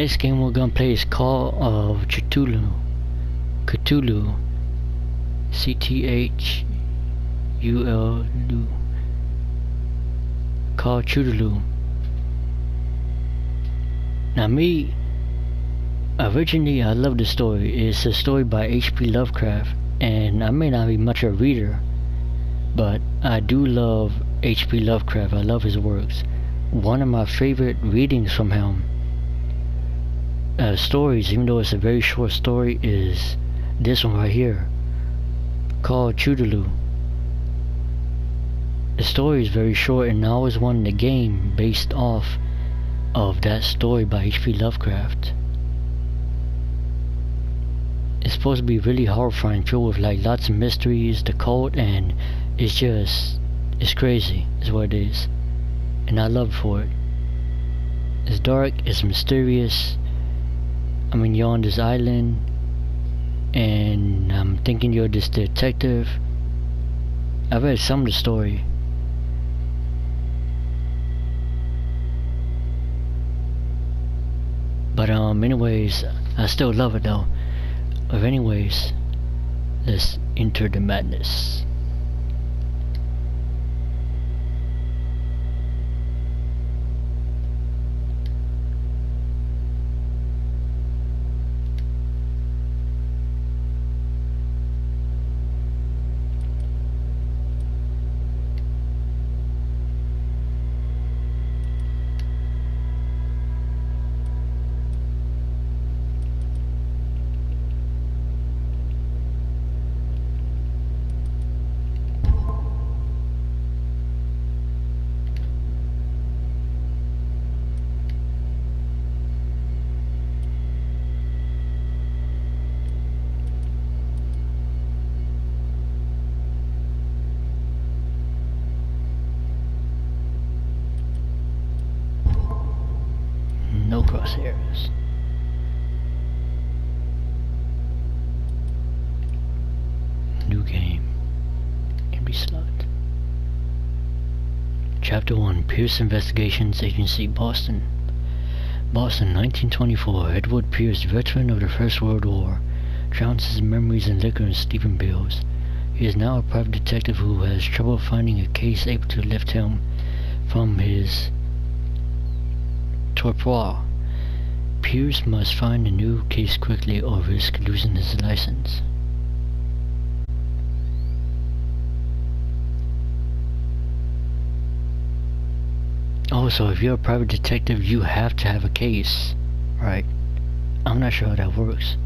next game we're gonna play is Call of CTHULU. CTHULU. CTHULU. Call CTHULU. Now me, originally I love the story. It's a story by H.P. Lovecraft, and I may not be much of a reader, but I do love H.P. Lovecraft. I love his works. One of my favorite readings from him, stories, even though it's a very short story, is this one right here, called CTHULU. The story is very short, and I always wanted a game based off of that story by H.P. Lovecraft. It's supposed to be really horrifying, filled with like lots of mysteries, the cult, and it's crazy, is what it is. And I love for it. It's dark, it's mysterious. I mean, you're on this island, and I'm thinking you're this detective. I read some of the story. But anyways, I still love it though. But anyways, let's enter the madness. No crosshairs. New game. Empty slot. Chapter 1. Pierce Investigations Agency, Boston. Boston, 1924. Edward Pierce, veteran of the First World War, drowns his memories in liquor and sleeping pills. He is now a private detective who has trouble finding a case able to lift him from his torpor. Pierce must find a new case quickly or risk losing his license. Oh, so if you're a private detective, you have to have a case, right? I'm not sure how that works.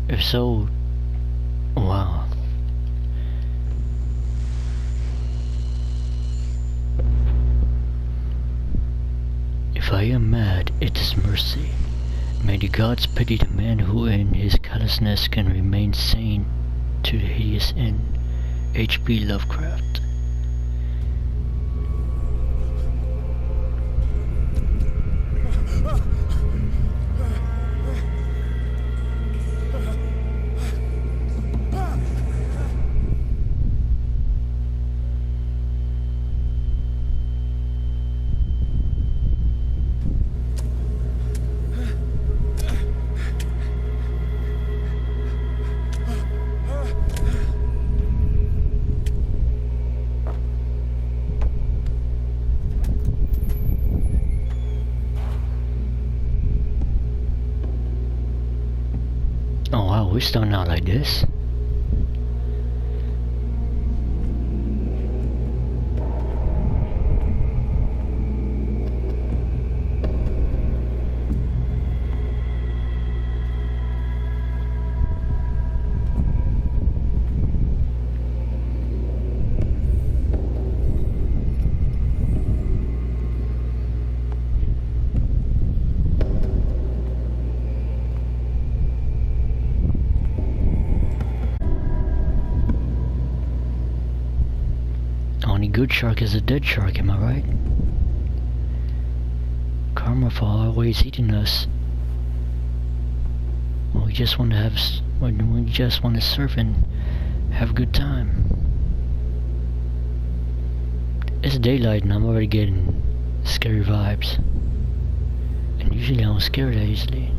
If so, wow. If I am mad, it is mercy. May the gods pity the man who in his callousness can remain sane to the hideous end. H.P. Lovecraft. Oh wow, we're starting out like this. Only good shark is a dead shark, am I right? Karma for always eating us. We just want to surf and have a good time. It's daylight and I'm already getting scary vibes. And Usually I don't scare that easily.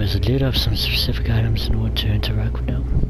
There's a lid of some specific items in order to interact with them.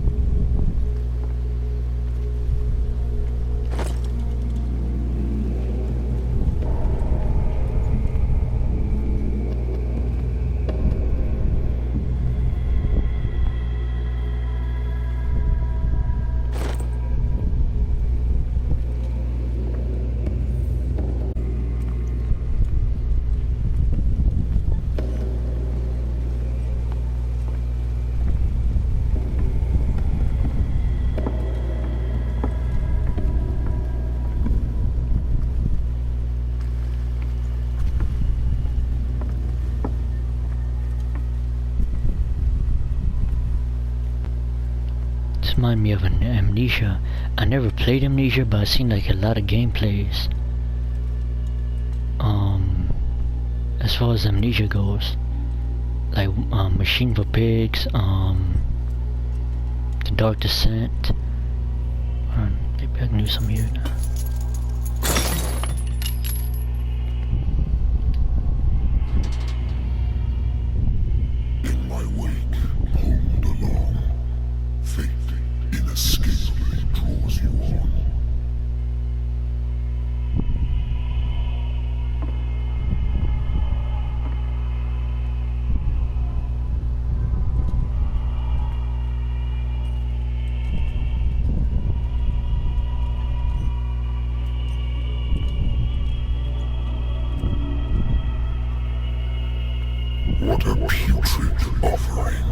Remind me of an Amnesia. I never played Amnesia, but I've seen like a lot of gameplays. As far as Amnesia goes, like Machine for Pigs, The Dark Descent. Maybe I can do some here now. What a putrid offering.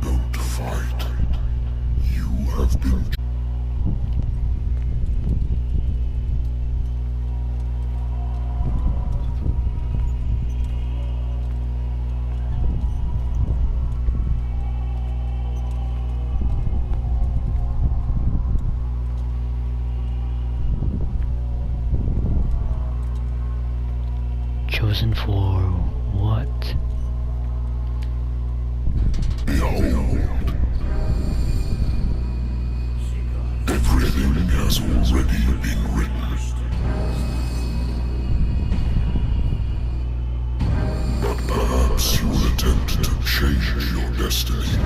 Don't fight. You have been... Chosen for what? Behold. Everything has already been written. But perhaps you will attempt to change your destiny.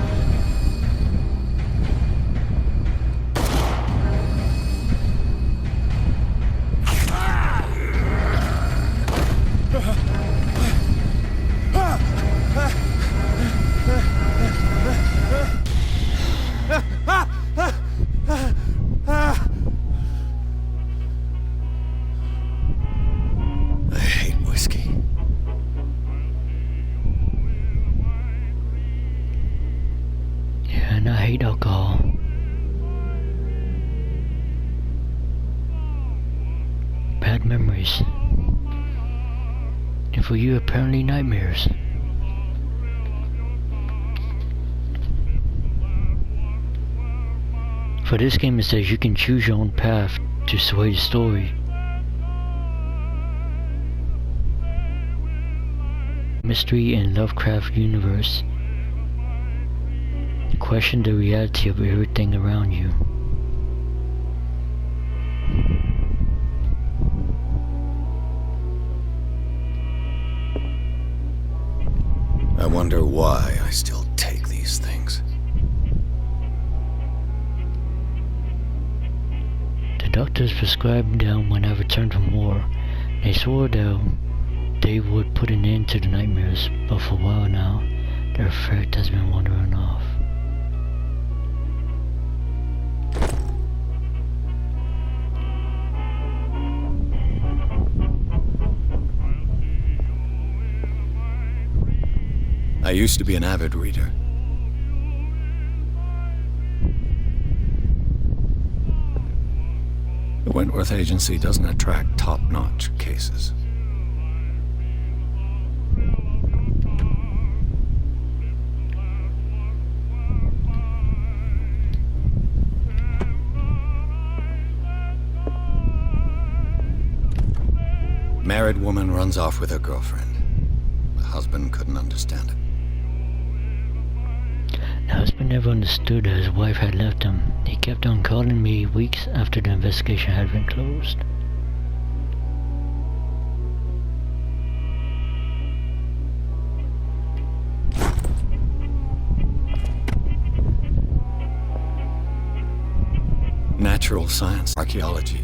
And I hate alcohol. Bad memories. And for you, apparently nightmares. For this game, it says you can choose your own path to sway the story. Mystery in Lovecraft universe. Question the reality of everything around you. I wonder why I still take these things. The doctors prescribed them when I returned from war. They swore they'll they would put an end to the nightmares, but for a while now, their effect has been wandering off. I used to be an avid reader. The Wentworth Agency doesn't attract top-notch cases. Married woman runs off with her girlfriend. The husband couldn't understand it. The husband never understood that his wife had left him. He kept on calling me weeks after the investigation had been closed. Natural science, archaeology.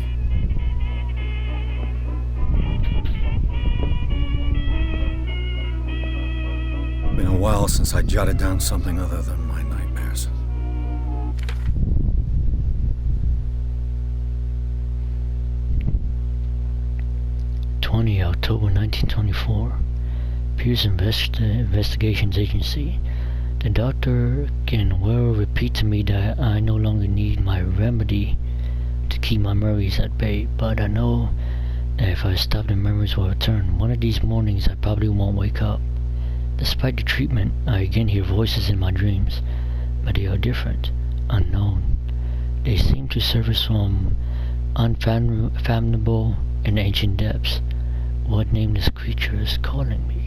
Been a while since I jotted down something other than my nightmares. October 1924. Pierce Investigations Agency. The doctor can well repeat to me that I no longer need my remedy to keep my memories at bay, but I know that if I stop, the memories will return. One of these mornings I probably won't wake up. Despite the treatment, I again hear voices in my dreams, but they are different, unknown. They seem to surface from unfathomable and ancient depths. What nameless creature is calling me?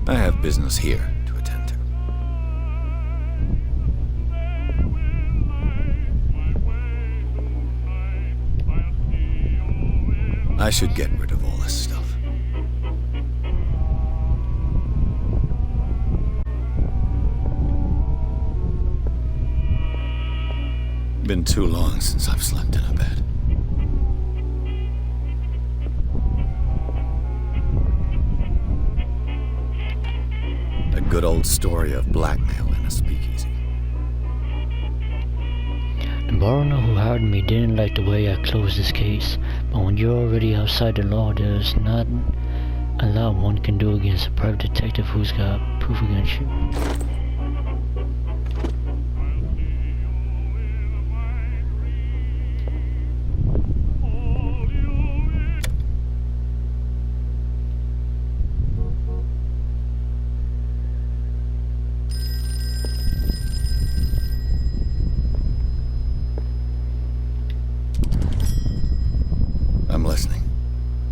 I have business here to attend to. I should get rid of all this stuff. Been too long since I've slept in a bed. A good old story of blackmail in a speakeasy. The coroner who hired me didn't like the way I closed this case, but when you're already outside the law, there's not a lot one can do against a private detective who's got proof against you. I'm listening.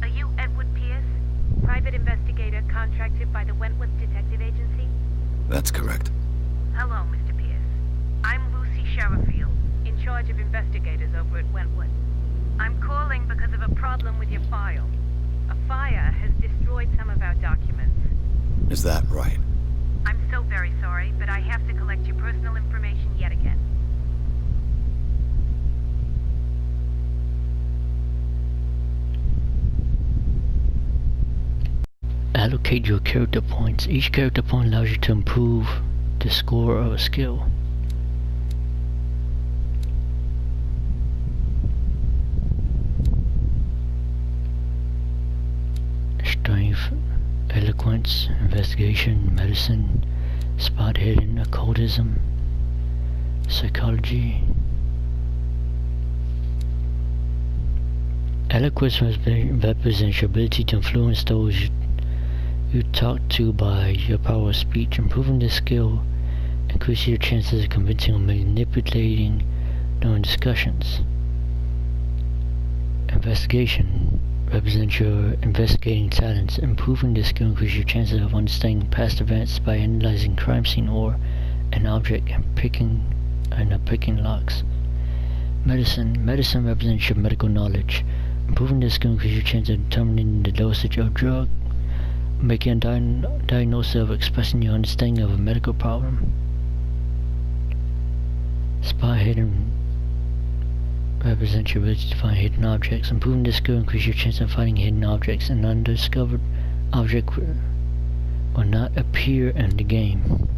Are you Edward Pierce, private investigator contracted by the Wentworth Detective Agency? That's correct. Hello, Mr. Pierce. I'm Lucy Sherrifield, in charge of investigators over at Wentworth. I'm calling because of a problem with your file. A fire has destroyed some of our documents. Is that right? I'm so very sorry, but I have to collect your personal information yet again. Allocate your character points. Each character point allows you to improve the score of a skill. Strength, eloquence, investigation, medicine, spot hidden, occultism, psychology. Eloquence represents your ability to influence those you talk to by your power of speech. Improving this skill increases your chances of convincing or manipulating during discussions. Investigation represents your investigating talents. Improving this skill increases your chances of understanding past events by analyzing crime scene or an object and picking locks. Medicine represents your medical knowledge. Improving this skill increases your chance of determining the dosage of drug, making a diagnosis of expressing your understanding of a medical problem. Spot hidden represents your ability to find hidden objects. Improving this skill increases your chance of finding hidden objects. An undiscovered object will not appear in the game.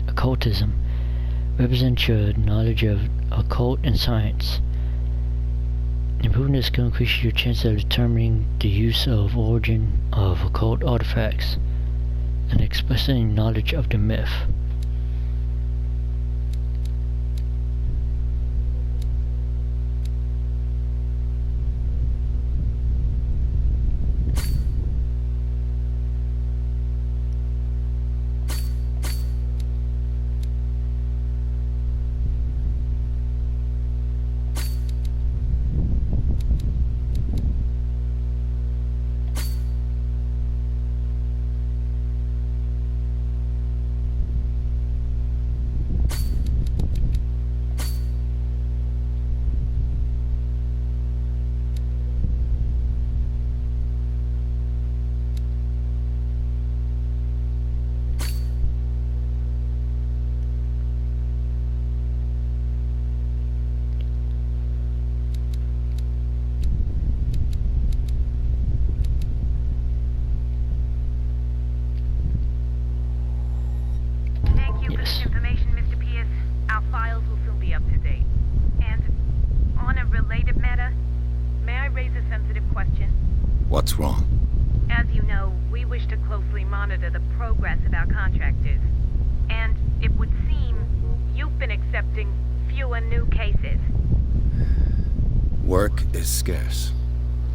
Occultism represents your knowledge of occult and science. Improving this skill increases your chance of determining the use of origin of occult artifacts and expressing knowledge of the myth. Information, Mr. Pierce. Our files will soon be up to date. And on a related matter, may I raise a sensitive question? What's wrong? As you know, we wish to closely monitor the progress of our contractors. And it would seem you've been accepting fewer new cases. Work is scarce.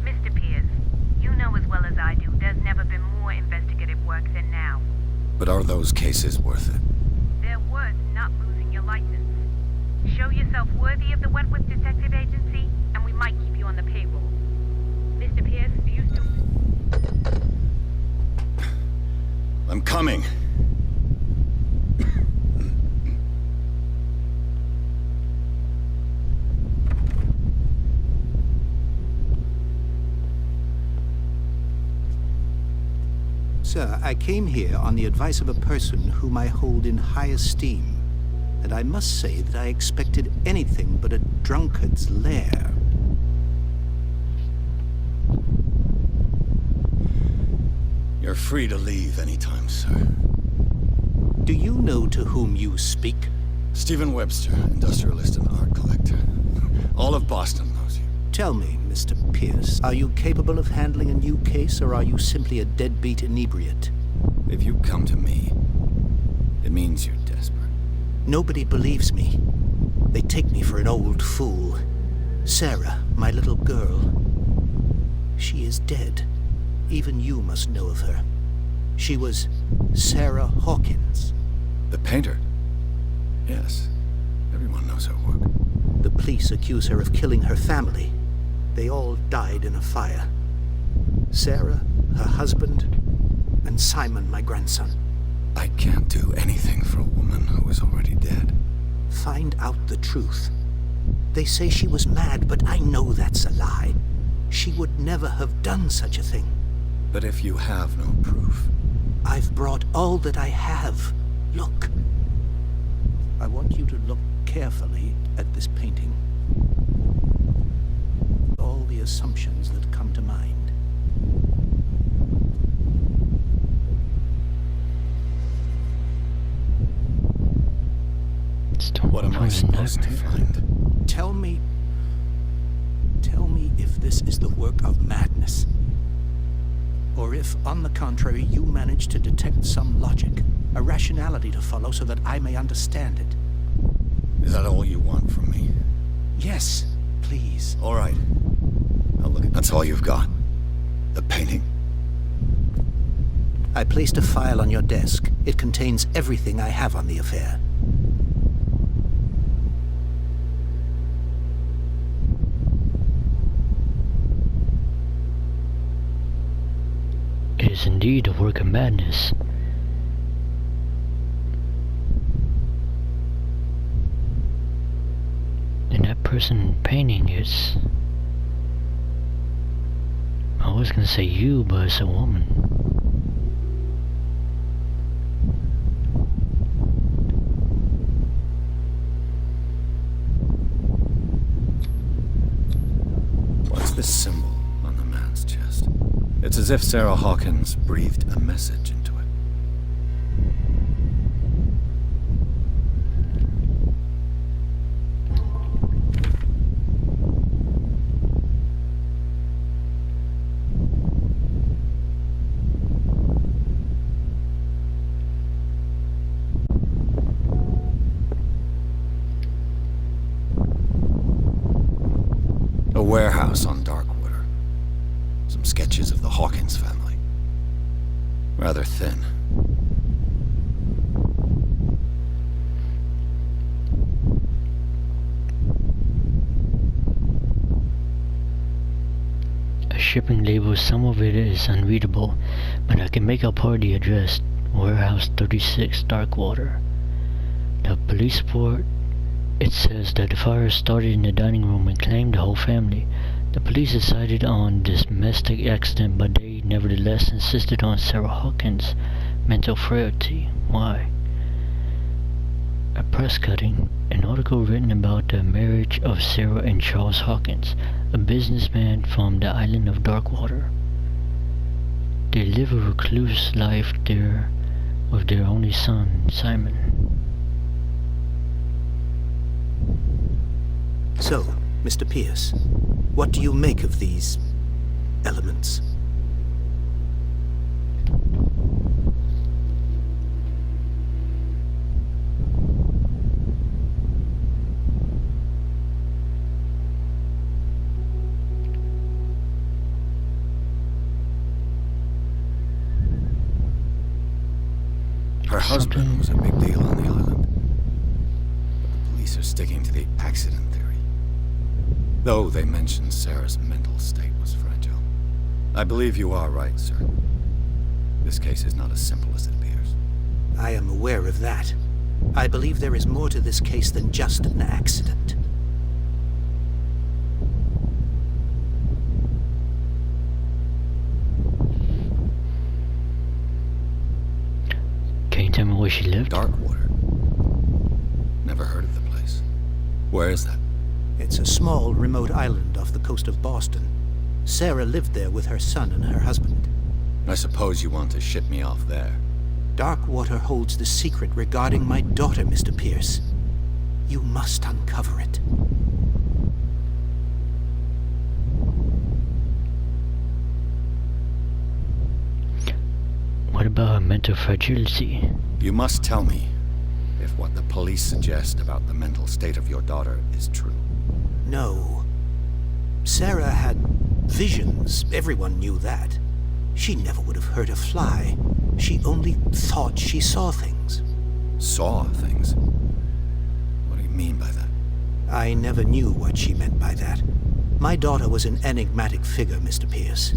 Mr. Pierce, you know as well as I do, there's never been more investigative work than now. But are those cases worth it? They're worth not losing your license. Show yourself worthy of the Wentworth Detective Agency, and we might keep you on the payroll. Mr. Pierce, do you still... I'm coming. Sir, I came here on the advice of a person whom I hold in high esteem, and I must say that I expected anything but a drunkard's lair. You're free to leave anytime, sir. Do you know to whom you speak? Stephen Webster, industrialist and art collector. All of Boston knows you. Tell me, Mr. Pierce, are you capable of handling a new case, or are you simply a deadbeat inebriate? If you come to me, it means you're desperate. Nobody believes me. They take me for an old fool. Sarah, my little girl, she is dead. Even you must know of her. She was Sarah Hawkins. The painter? Yes. Everyone knows her work. The police accuse her of killing her family. They all died in a fire. Sarah, her husband, and Simon, my grandson. I can't do anything for a woman who is already dead. Find out the truth. They say she was mad, but I know that's a lie. She would never have done such a thing. But if you have no proof... I've brought all that I have. Look. I want you to look carefully at this painting. All the assumptions that come to mind. What am I supposed to find? Tell me if this is the work of madness. Or if, on the contrary, you manage to detect some logic, a rationality to follow so that I may understand it. Is that all you want from me? Yes, please. All right. Now look, that's all you've got. The painting. I placed a file on your desk. It contains everything I have on the affair. is indeed a work of madness. And that person painting is... I was gonna say you, but it's a woman. What's this symbol on the man's chest? It's as if Sarah Hawkins breathed a message into it. A warehouse on Darkwater. Some sketches of the Hawkins family. Rather thin. A shipping label, some of it is unreadable, but I can make out part of the address. Warehouse 36, Darkwater. The police report, it says that the fire started in the dining room and claimed the whole family. The police decided on this domestic accident, but they nevertheless insisted on Sarah Hawkins' mental frailty. Why? A press cutting, an article written about the marriage of Sarah and Charles Hawkins, a businessman from the island of Darkwater. They live a recluse life there with their only son, Simon. So, Mr. Pierce, what do you make of these elements? Her husband was a big deal on the island. But the police are sticking to the accident theory. Though they mentioned Sarah's mental state was fragile. I believe you are right, sir. This case is not as simple as it appears. I am aware of that. I believe there is more to this case than just an accident. Can you tell me where she lived? Darkwater. Never heard of the place. Where is that? It's a small, remote island off the coast of Boston. Sarah lived there with her son and her husband. I suppose you want to ship me off there. Darkwater holds the secret regarding my daughter, Mr. Pierce. You must uncover it. What about her mental fragility? You must tell me if what the police suggest about the mental state of your daughter is true. No. Sarah had visions. Everyone knew that. She never would have hurt a fly. She only thought she saw things. Saw things? What do you mean by that? I never knew what she meant by that. My daughter was an enigmatic figure, Mr. Pierce.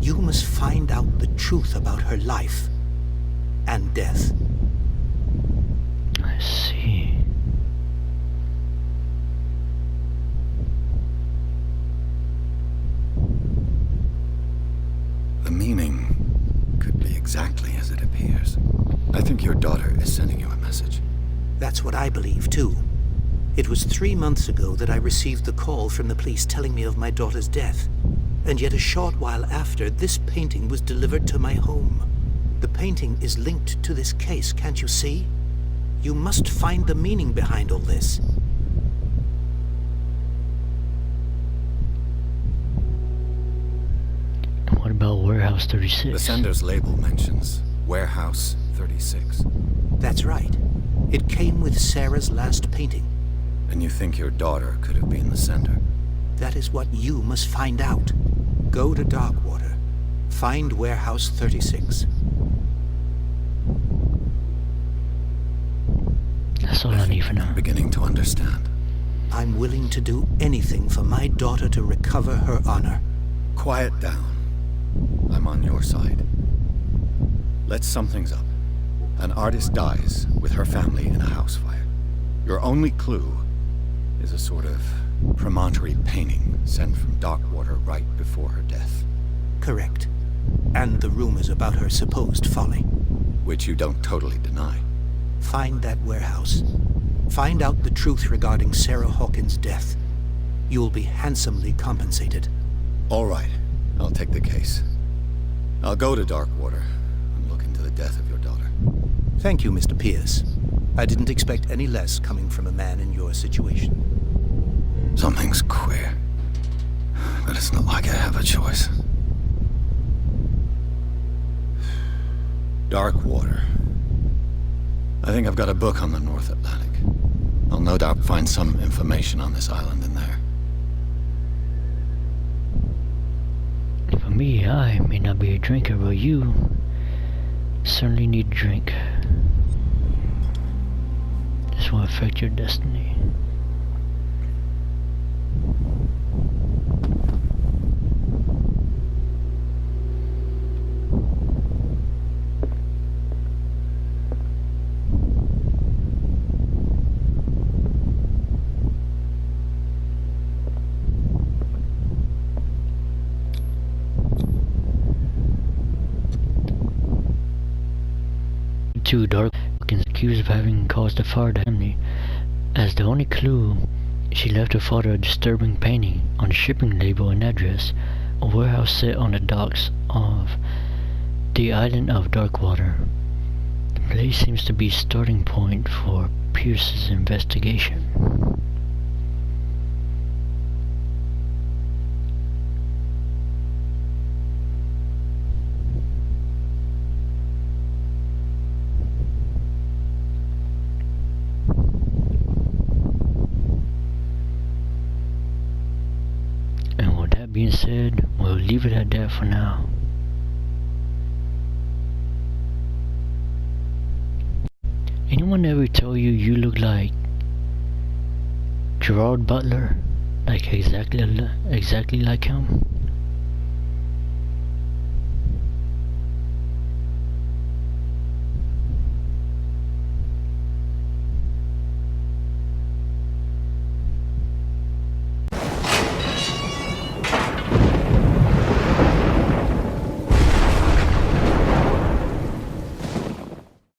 You must find out the truth about her life and death. I see. The meaning could be exactly as it appears. I think your daughter is sending you a message. That's what I believe, too. It was 3 months ago that I received the call from the police telling me of my daughter's death. And yet a short while after, this painting was delivered to my home. The painting is linked to this case, can't you see? You must find the meaning behind all this. And what about Warehouse 36? The sender's label mentions Warehouse 36. That's right. It came with Sarah's last painting. And you think your daughter could have been the sender? That is what you must find out. Go to Darkwater. Find Warehouse 36. That's all I need for now. I'm beginning to understand. I'm willing to do anything for my daughter to recover her honor. Quiet down. I'm on your side. Let's sum things up. An artist dies with her family in a house fire. Your only clue is a sort of promontory painting sent from Darkwater right before her death. Correct. And the rumors about her supposed folly. Which you don't totally deny. Find that warehouse. Find out the truth regarding Sarah Hawkins' death. You'll be handsomely compensated. All right, I'll take the case. I'll go to Darkwater and look into the death of your daughter. Thank you, Mr. Pierce. I didn't expect any less coming from a man in your situation. Something's queer. But it's not like I have a choice. Darkwater. I think I've got a book on the North Atlantic. I'll no doubt find some information on this island in there. For me, I may not be a drinker, but you certainly need a drink. This will affect your destiny. Dark is accused of having caused the fire to the family. As the only clue, she left her father a disturbing painting on the shipping label and address, a warehouse set on the docks of the island of Darkwater. The place seems to be a starting point for Pierce's investigation. Being said, we'll leave it at that for now. Anyone ever tell you you look like Gerard Butler? Like exactly like him?